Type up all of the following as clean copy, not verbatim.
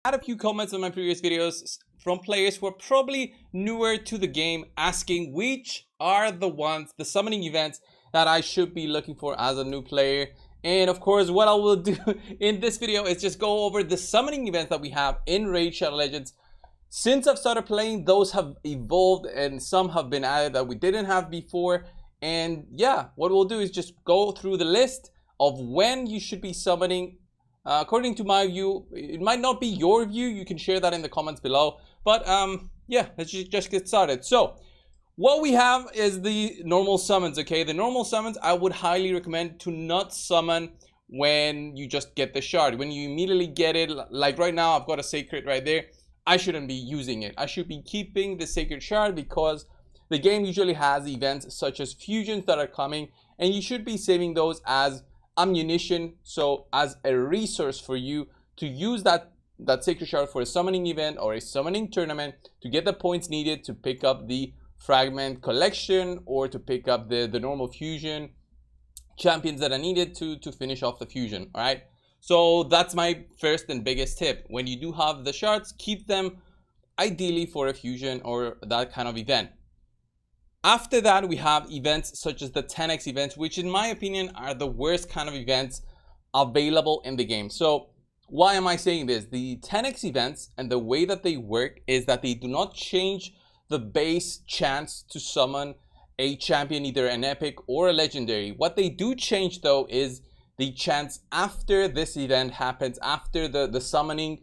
Had a few comments on my previous videos from players who are probably newer to the game asking which are the summoning events that I should be looking for as a new player. And of course, what I will do in this video is just go over the summoning events that we have in Raid Shadow Legends. Since I've started playing, those have evolved and some have been added that we didn't have before. And yeah, what we'll do is just go through the list of when you should be summoning. According to my view, it might not be your view. You can share that in the comments below. But yeah, let's just get started. So what we have is the normal summons, okay? The normal summons, I would highly recommend to not summon when you just get the shard. When you immediately get it, like right now, I've got a sacred right there. I shouldn't be using it. I should be keeping the sacred shard because the game usually has events such as fusions that are coming, and you should be saving those as ammunition, so as a resource for you to use that sacred shard for a summoning event or a summoning tournament to get the points needed to pick up the fragment collection or to pick up the normal fusion champions that are needed to finish off the fusion. All right, so that's my first and biggest tip. When you do have the shards, keep them ideally for a fusion or that kind of event. After that, we have events such as the 10x events, which in my opinion are the worst kind of events available in the game. So why am I saying this? The 10x events and the way that they work is that they do not change the base chance to summon a champion, either an epic or a legendary. What they do change though is the chance after this event happens, after the summoning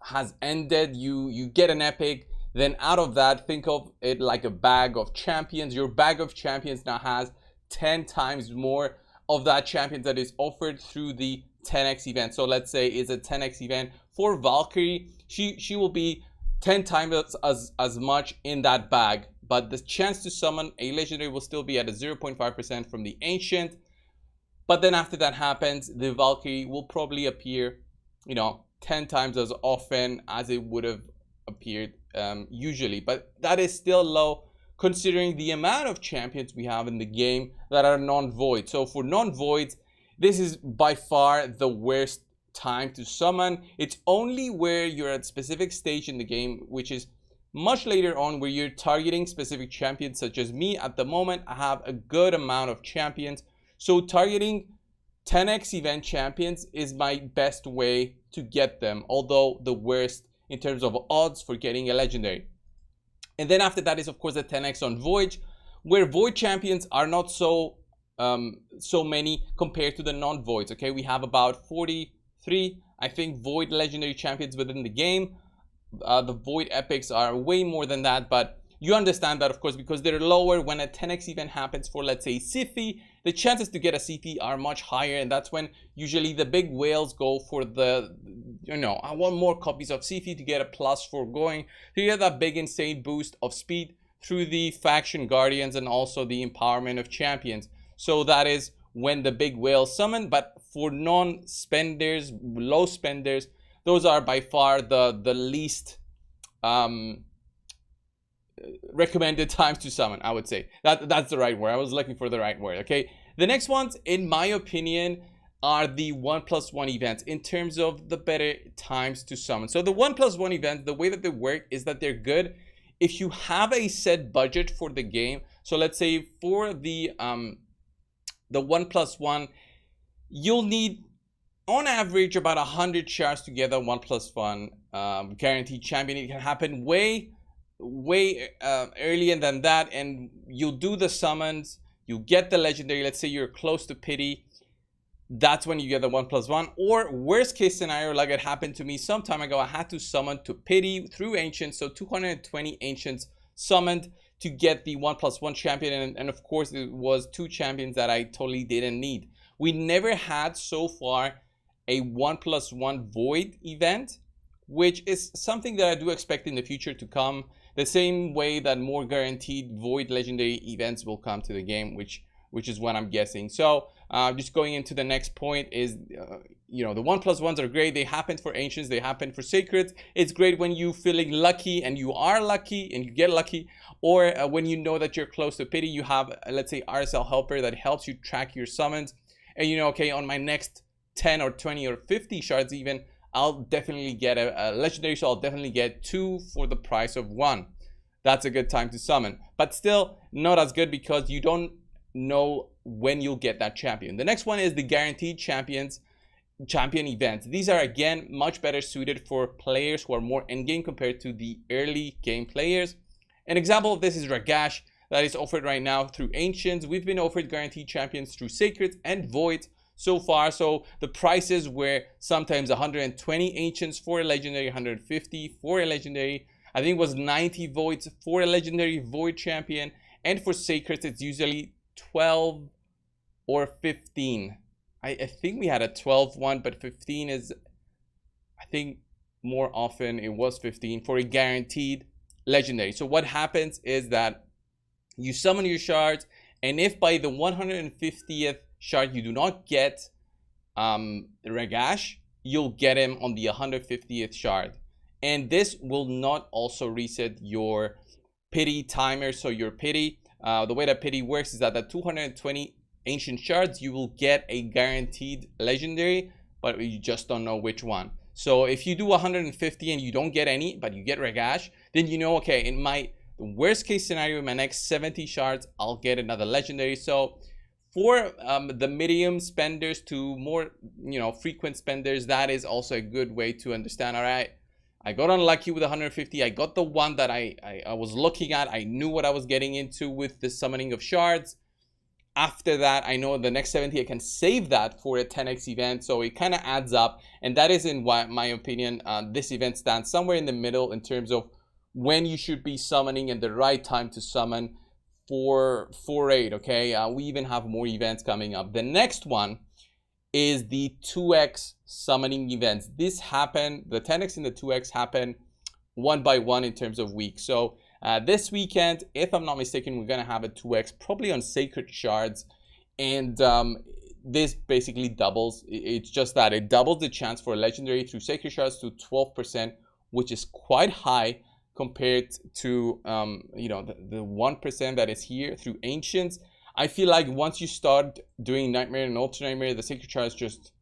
has ended, you get an epic. Then out of that, think of it like a bag of champions. Your bag of champions now has 10 times more of that champion that is offered through the 10x event. So let's say it's a 10x event for Valkyrie. She will be 10 times as much in that bag. But the chance to summon a legendary will still be at a 0.5% from the ancient. But then after that happens, the Valkyrie will probably appear, 10 times as often as it would have appeared usually, but that is still low considering the amount of champions we have in the game that are non-void. So for non-voids, this is by far the worst time to summon. It's only where you're at a specific stage in the game, which is much later on, where you're targeting specific champions, such as me. At the moment, I have a good amount of champions, so targeting 10x event champions is my best way to get them, although the worst in terms of odds for getting a legendary. And then after that is of course the 10x on void, where void champions are not so many compared to the non-voids. Okay, we have about 43 I think void legendary champions within the game. The void epics are way more than that, but you understand that of course because they're lower. When a 10x event happens for, let's say, Siphi, the chances to get a Siphi are much higher, and that's when usually the big whales go for the, I want more copies of Siphi to get a plus for going to get that big insane boost of speed through the faction guardians and also the empowerment of champions. So that is when the big whales summon. But for non-spenders, low spenders, those are by far the least recommended times to summon. I would say that's the right word. I was looking for the right word. Okay, the next ones in my opinion are the 1+1 events in terms of the better times to summon. So the 1+1 events, the way that they work is that they're good if you have a set budget for the game. So let's say for the 1+1, you'll need on average about 100 shards to get a 1+1 guaranteed champion. It can happen way earlier than that, and you'll do the summons, you get the legendary. Let's say you're close to pity, that's when you get the 1+1. Or worst case scenario, like it happened to me some time ago, I had to summon to pity through ancients, so 220 ancients summoned to get the 1+1 champion, and of course it was 2 champions that I totally didn't need. We never had so far a 1+1 void event, which is something that I do expect in the future to come, the same way that more guaranteed void legendary events will come to the game, which is what I'm guessing. So just going into the next point is, the 1+1s are great. They happen for ancients, they happen for sacreds. It's great when you feeling lucky and you are lucky and you get lucky, or when you know that you're close to pity, you have, let's say, RSL helper that helps you track your summons, and okay, on my next 10 or 20 or 50 shards even, I'll definitely get a legendary, so I'll definitely get 2 for the price of 1. That's a good time to summon, but still not as good because you don't know when you'll get that champion. The next one is the guaranteed champion events. These are again much better suited for players who are more endgame compared to the early game players. An example of this is Ragash, that is offered right now through Ancients. We've been offered guaranteed champions through Sacred and Void so far. So the prices were sometimes 120 Ancients for a legendary, 150 for a legendary. I think it was 90 Voids for a legendary Void champion. And for Sacred, it's usually 12 or 15. I think we had a 12 one, but 15 is, I think more often it was 15 for a guaranteed legendary. So what happens is that you summon your shards, and if by the 150th shard you do not get Ragash, you'll get him on the 150th shard. And this will not also reset your pity timer. So your pity, the way that pity works is that at 220 ancient shards, you will get a guaranteed legendary, but you just don't know which one. So if you do 150 and you don't get any, but you get Ragash, then you know, okay, in my worst case scenario, in my next 70 shards, I'll get another legendary. So for the medium spenders to more, frequent spenders, that is also a good way to understand, all right, I got unlucky with 150. I got the one that I was looking at. I knew what I was getting into with the summoning of shards. After that, I know the next 70, I can save that for a 10x event. So it kind of adds up. And that is, in my opinion, this event stands somewhere in the middle in terms of when you should be summoning and the right time to summon for 4-8, okay? We even have more events coming up. The next one is the 2x summoning events. This happen, the 10x and the 2x happen one by one in terms of weeks. So this weekend, if I'm not mistaken, we're gonna have a 2x probably on Sacred Shards, and this basically doubles. It's just that it doubles the chance for a legendary through Sacred Shards to 12%, which is quite high compared to the 1% that is here through Ancients. I feel like once you start doing Nightmare and Ultra Nightmare, the Sacred Shards just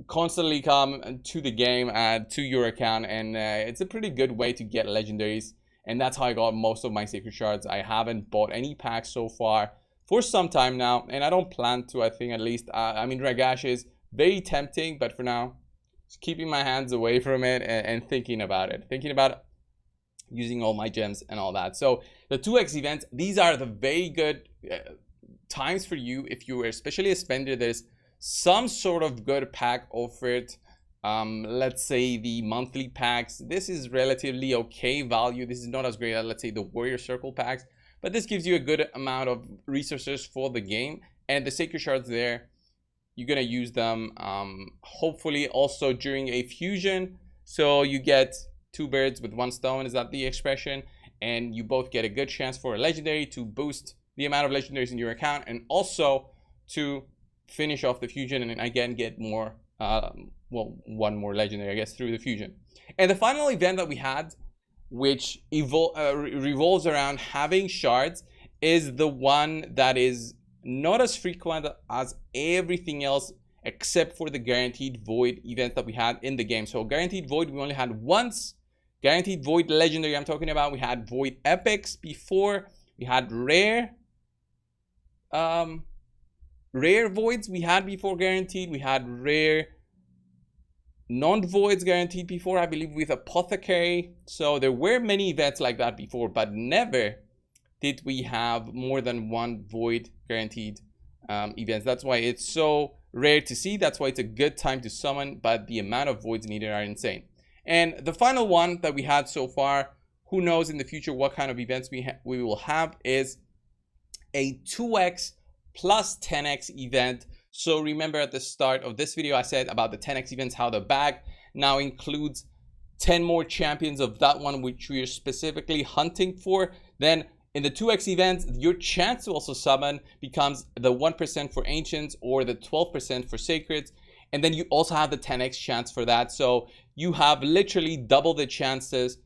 constantly come to the game, to your account, and it's a pretty good way to get legendaries. And that's how I got most of my Sacred Shards. I haven't bought any packs so far for some time now, and I don't plan to, I think, at least. I mean, Ragash is very tempting, but for now, just keeping my hands away from it and thinking about it. Thinking about using all my gems and all that. So the 2x events, these are the very good times for you if you are especially a spender. There's some sort of good pack offered. Let's say the monthly packs. This is relatively okay value. This is not as great as, let's say, the Warrior Circle packs, but this gives you a good amount of resources for the game. And the Sacred Shards there, you're gonna use them hopefully also during a fusion, so you get 2 birds with 1 stone. Is that the expression? And you both get a good chance for a legendary to boost the amount of legendaries in your account, and also to finish off the fusion and again get more well, 1 more legendary, I guess, through the fusion. And the final event that we had, which revolves around having shards, is the one that is not as frequent as everything else except for the guaranteed void event that we had in the game. So guaranteed void we only had once. Guaranteed void legendary I'm talking about, we had void epics before. We had rare voids we had before guaranteed. We had rare non-voids guaranteed before, I believe, with apothecary. So there were many events like that before, but never did we have more than 1 void guaranteed events. That's why it's so rare to see. That's why it's a good time to summon, but the amount of voids needed are insane. And the final one that we had so far, who knows in the future what kind of events we will have, is a 2x plus 10x event. So remember at the start of this video, I said about the 10x events, how the bag now includes 10 more champions of that one, which we are specifically hunting for. Then in the 2x events, your chance to also summon becomes the 1% for Ancients or the 12% for Sacreds. And then you also have the 10x chance for that. So you have literally double the chances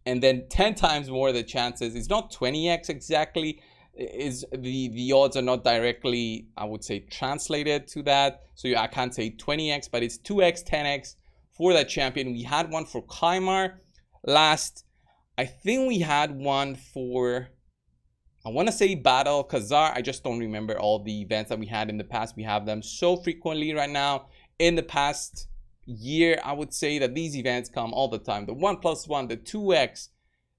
and then 10 times more the chances. It's not 20x exactly. Is the odds are not directly, I would say, translated to that. So I can't say 20x, but it's 2x, 10x for that champion. We had one for Kaimar last. I think we had one for, I want to say Battle Khazar. I just don't remember all the events that we had in the past. We have them so frequently right now. In the past year, I would say that these events come all the time. The 1+1, the 2x,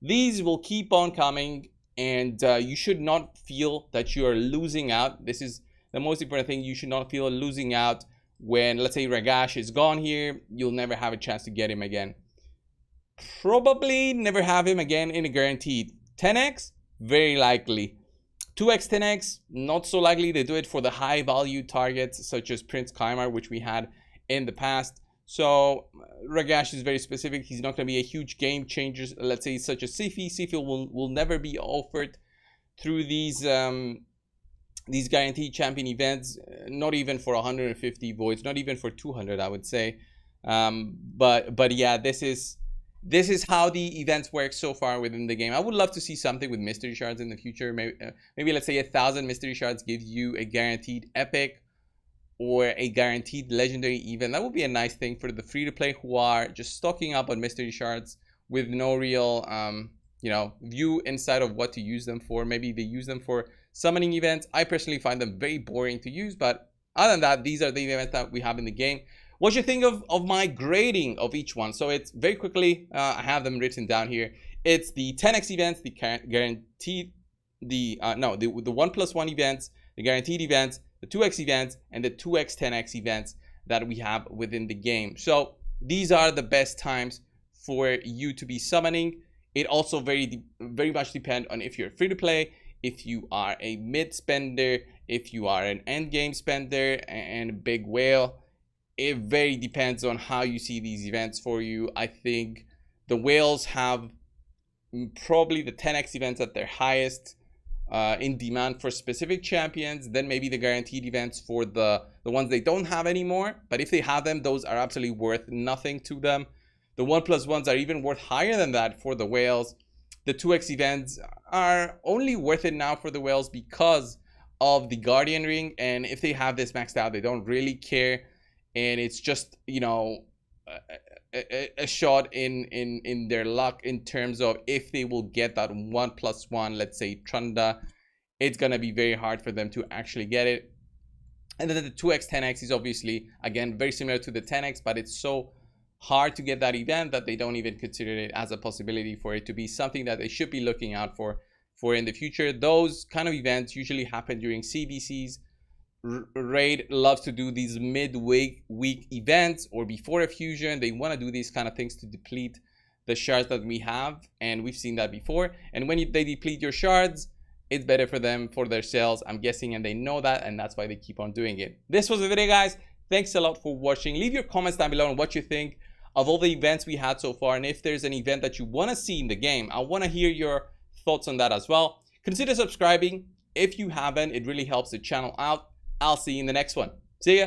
these will keep on coming, and you should not feel that you are losing out. This is the most important thing. You should not feel losing out when, let's say, Ragash is gone here. You'll never have a chance to get him again. Probably never have him again in a guaranteed 10x. Very likely. 2x 10x, not so likely. They do it for the high value targets such as Prince Kaimar, which we had in the past. So Ragash is very specific. He's not going to be a huge game changer, let's say, such as Sifi. Sifi will never be offered through these guaranteed champion events, not even for 150 voids, not even for 200, I would say. But yeah, this is how the events work so far within the game. I would love to see something with mystery shards in the future. Maybe let's say 1,000 mystery shards gives you a guaranteed epic or a guaranteed legendary event. That would be a nice thing for the free-to-play who are just stocking up on mystery shards with no real view inside of what to use them for. Maybe they use them for summoning events. I personally find them very boring to use, but other than that, these are the events that we have in the game. What you think of my grading of each one? So it's very quickly, I have them written down here. It's the 10x events, the guaranteed, the 1+1 events, the guaranteed events, the 2x events, and the 2x 10x events that we have within the game. So these are the best times for you to be summoning. It also very much depends on if you're free to play, if you are a mid spender, if you are an end game spender and a big whale. It very depends on how you see these events for you. I think the whales have probably the 10x events at their highest in demand for specific champions. Then maybe the guaranteed events for the ones they don't have anymore. But if they have them, those are absolutely worth nothing to them. The 1+1s are even worth higher than that for the whales. The 2x events are only worth it now for the whales because of the Guardian Ring. And if they have this maxed out, they don't really care. And it's just, you know, a shot in their luck in terms of if they will get that 1+1, let's say Trunda, it's going to be very hard for them to actually get it. And then the 2x 10x is obviously, again, very similar to the 10x, but it's so hard to get that event that they don't even consider it as a possibility for it to be something that they should be looking out for in the future. Those kind of events usually happen during CBCs. Raid loves to do these midweek events or before a fusion. They want to do these kind of things to deplete the shards that we have, and we've seen that before. And when they deplete your shards, it's better for them, for their sales, I'm guessing, and they know that, and that's why they keep on doing it. This was the video, guys. Thanks a lot for watching. Leave your comments down below on what you think of all the events we had so far, and if there's an event that you want to see in the game, I want to hear your thoughts on that as well. Consider subscribing if you haven't. It really helps the channel out. I'll see you in the next one. See ya.